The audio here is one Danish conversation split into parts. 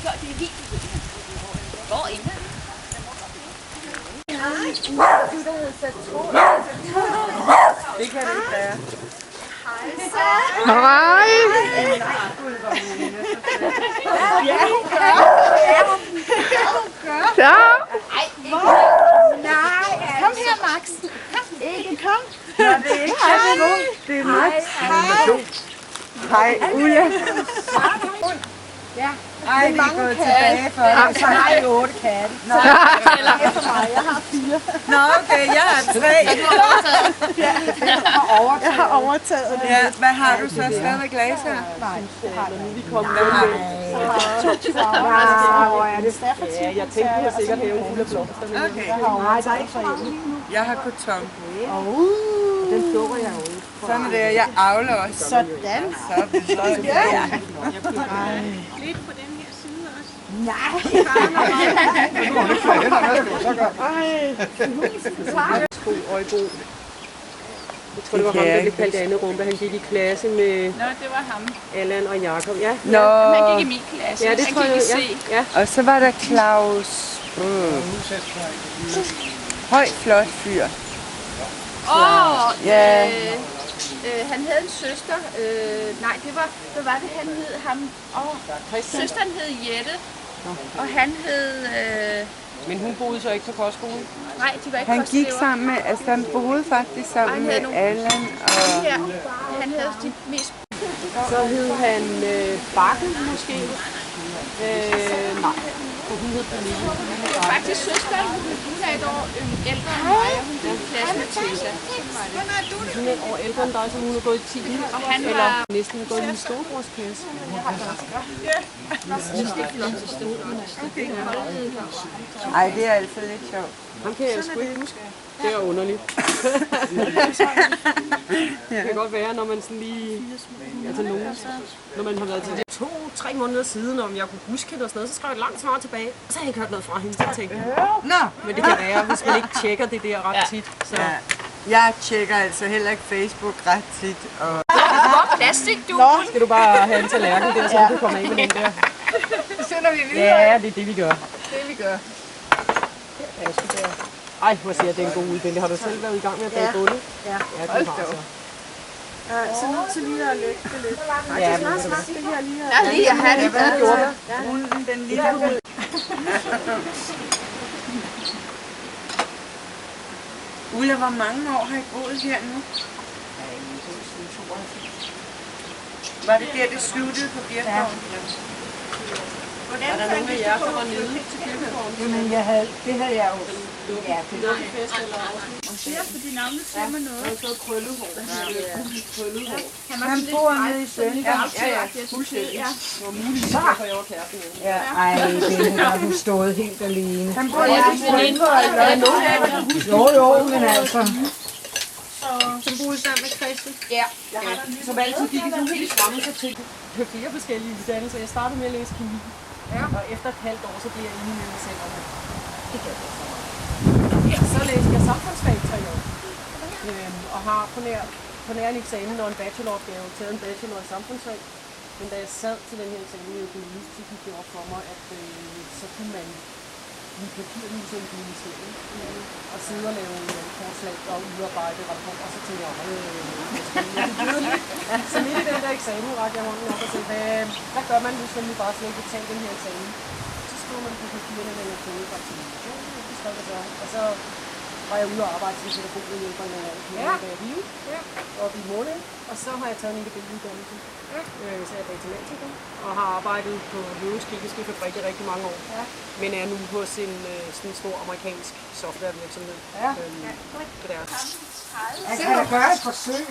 gør det helt hvor inde? Det kan det ikke være. Hej. Ja, hun gør. Ja. Nej, Kom her, Max. ikke kom. Nå, det er ikke det er Max. Hej, Ulla. Ja. Ej, vi er gået tilbage for så har jeg 8 katte. Nå, efter mig. Jeg har 4. Nå, okay, jeg har 3. Jeg har overtaget det. Ja, hvad har du så? Stadigvæk laser? Nej, Vi kom hvad har du? Hvor er det Staffordshire? Ja, jeg tænkte på sikkert have fuld af blomster. Okay. Nej, der er ikke så mange lige nu. Jeg har koton. Den plukker jeg jo ikke. Sådan er det, jeg avler også. Sådan. Så ja. Lidt på den her side også. Sko og i bo. Jeg tror, det var ham, der blev kaldt andet rum, da han gik i klasse med Nå, det var ham. Allan og Jakob. Ja. Nå. Han gik i min klasse. Ja, det han tror gik jeg. i C. Ja. Og så var der Claus. Høj, flot fyr. Ja. Han havde en søster. Nej, det var, hvad var det, han hed? Ham. Søsteren hed Jette. Og han hed... Men hun boede så ikke på kostskolen? nej, de var ikke Han gik kostelever. sammen med, altså han boede faktisk sammen med Allan og... Her. Han havde de mest... Så hed han Bakken måske. Nej, for hun hed Pernille. Det var faktisk søsteren. Hun er et år ældre end mig, og hun gik i klasse med Tilda. Hun er et år ældre end dig, så hun er gået i 10. Og han Eller var... næsten har gået i min storebrors klasse. Ej, det er altid lidt sjovt. Ham kan jeg sgu ikke huske. Det er underligt. Det kan godt være, når man sådan lige... Altså nogen, når man har været til det 2-3 måneder siden, om jeg kunne huske hende og sådan noget, så skrev jeg et langt svar tilbage. Og så har jeg ikke hørt noget fra hende, så tænkte jeg, Nå! men det kan være, hvis man ikke tjekker det der ret tit. Så. Ja. Jeg tjekker altså heller ikke Facebook ret tit. Og... Hvor plastik, du? Nå, skal du bare have en tallerken der, så du kan komme af med den der. Så sender vi videre. Ja, det er det, vi gør. Det vi gør. Ej, hvor siger jeg, det er en god udbinde. Har du selv været i gang med at bage bunde? Ja. Ja, du har så. Så nødt til lige at lægge det lidt. Ja, men Det her lige her. Jeg lige at have det. Hvad gjorde du? Runden, den lige ud. Ulla, hvor mange år har I boet her nu? Var det der, det sluttede på Birkegården? Er der nogen af jer, der var nede til Birkegården? Jamen, det havde jeg jo. Ja, det var Fest eller også? Ja, for de navne siger mig noget. Han har fået krøllet hår. Krøllet hår. Han bor nede i Sønderborg. Ja, fuldstændig. Ja. Og muligvis derfor jeg var kæresten med. Ja, ej, den har du stået helt alene. Han bor Ja, nede i Sønderborg. Jo, men altså. Som boede sammen med Christel. Ja. Som altid gik sådan helt fremme, så tænkte jeg 4 forskellige uddannelser. Jeg startede med at læse kemi. Og efter et halvt år, så blev jeg enig med mig selv om det. Det kan jeg godt. Ja, så læste jeg samfundsfag 3 år. Og har på nær en eksamen og en bacheloropgave taget en bachelor i samfundsfag. Men da jeg sad til den her eksamen i økonomi, så gik det op for mig, at så kunne man i papirhuset i ministeriet og sidde og lave forslag og udarbejde rapporter, og så tænkte jeg, så midt i den der eksamen rakte jeg hånden op og sagde, hvad gør man, hvis man nu bare slet ikke vil tage den her eksamen? Så skriver man på papirerne, når jeg fået fra til og så var jeg ude og arbejde som pædagogmedhjælper i nogle år, op i måneden, og så har jeg taget en EDB-uddannelse. Så jeg er datamatiker og har arbejdet på Løves Kemiske Fabrik i rigtig mange år, men er nu hos en sådan stor amerikansk softwarevirksomhed. Det der. Jeg kan da gøre et forsøg.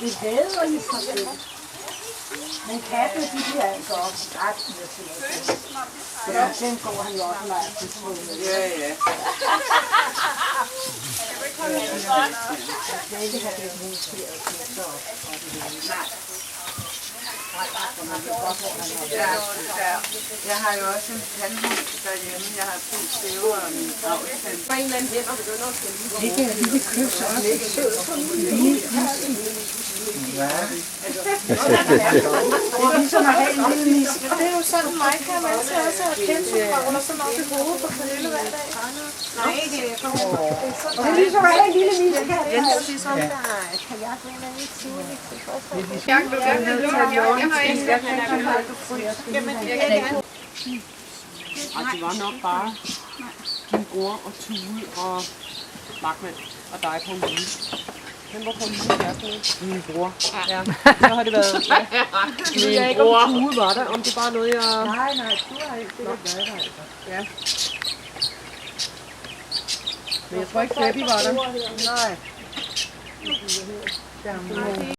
Vi hader i forsøg. Men katten, de bliver altså også ret irriterende. Så den går han jo også leger til trådene. Ja. Jeg ikke have det ministeriet til så nej. Jeg har jo også en tandhus derhjemme. Jeg har 2 stæver og min gravtand. På en eller anden hænder begynder at skælde. Det kan vi købe så også lidt sød for mig. Det er ligesom at have en lille det er jo sådan, mig kan man altid også have pensumkravler sådan op i hovedet på Pernille hver dag. Nej, det er for og det er ligesom at have en lille miskat. Jeg har ikke Det var nok bare din bror og Tue og Lachmann og dig på en uge. Den var på en uge kæreste. Min bror. Ja. Så har det været. Jeg ved ikke, om Tue var der, om det bare noget, jeg... Nej, Tue har ikke været der, altså. Ja. Men jeg tror ikke, Debbie var der. Nej.